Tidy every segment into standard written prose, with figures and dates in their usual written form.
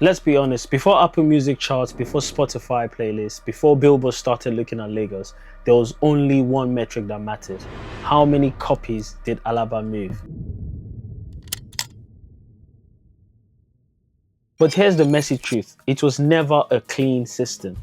Let's be honest, before Apple Music charts, before Spotify playlists, before Billboard started looking at Lagos, there was only one metric that mattered. How many copies did Alaba move? But here's the messy truth. It was never a clean system.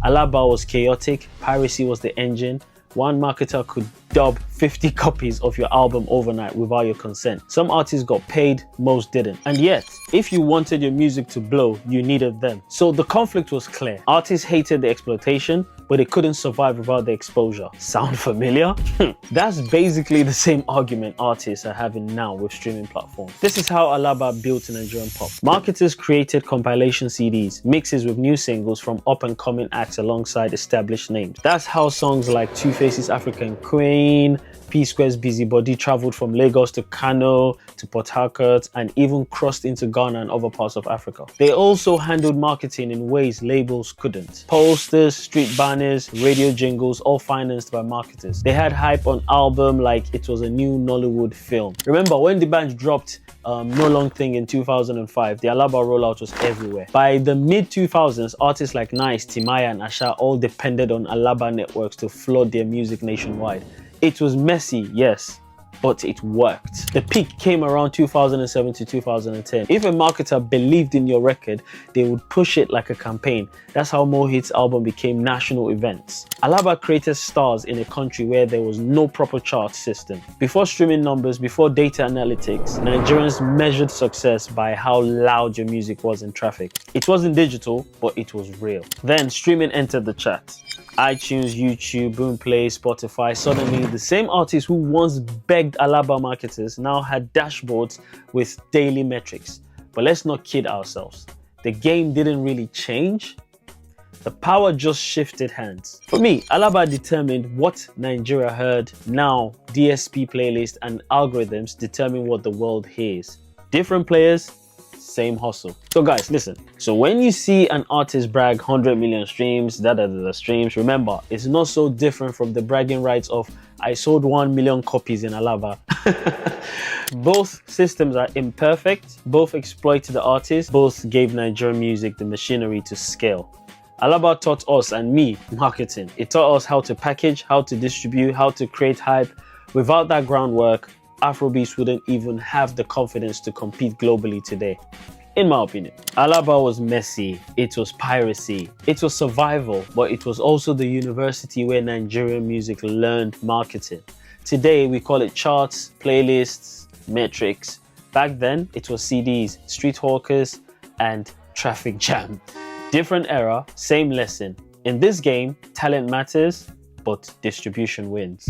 Alaba was chaotic, piracy was the engine. One marketer could dub 50 copies of your album overnight without your consent. Some artists got paid, most didn't. And yet, if you wanted your music to blow, you needed them. So the conflict was clear. Artists hated the exploitation, but they couldn't survive without the exposure. Sound familiar? That's basically the same argument artists are having now with streaming platforms. This is how Alaba built Nigerian pop. Marketers created compilation CDs, mixes with new singles from up-and-coming acts alongside established names. That's how songs like Two Faces African Queen, P-Square's Busybody traveled from Lagos to Kano to Port Harcourt and even crossed into Ghana and other parts of Africa. They also handled marketing in ways labels couldn't. Posters, street banners, radio jingles, all financed by marketers. They had hype on album like it was a new Nollywood film. Remember when the band dropped No Long Thing in 2005, the Alaba rollout was everywhere. By the mid-2000s, artists like Nice, Timaya and Asha all depended on Alaba networks to flood their music nationwide. It was messy, yes, but it worked. The peak came around 2007 to 2010. If a marketer believed in your record, they would push it like a campaign. That's how Mo Hits' album became national events. Alaba created stars in a country where there was no proper chart system. Before streaming numbers, before data analytics, Nigerians measured success by how loud your music was in traffic. It wasn't digital, but it was real. Then streaming entered the chat. iTunes, YouTube, Boomplay, Spotify. Suddenly, the same artists who once begged Alaba marketers now had dashboards with daily metrics. But let's not kid ourselves. The game didn't really change. The power just shifted hands. For me, Alaba determined what Nigeria heard. Now, DSP playlists and algorithms determine what the world hears. Different players, same hustle. So guys, listen. So when you see an artist brag 100 million streams, streams, remember, it's not so different from the bragging rights of I sold 1 million copies in Alaba. Both systems are imperfect, both exploit the artist, both gave Nigerian music the machinery to scale. Alaba taught us and me marketing. It taught us how to package, how to distribute, how to create hype. Without that groundwork, Afrobeats wouldn't even have the confidence to compete globally today, in my opinion. Alaba was messy, it was piracy, it was survival, but it was also the university where Nigerian music learned marketing. Today, we call it charts, playlists, metrics. Back then, it was CDs, street hawkers, and traffic jam. Different era, same lesson. In this game, talent matters, but distribution wins.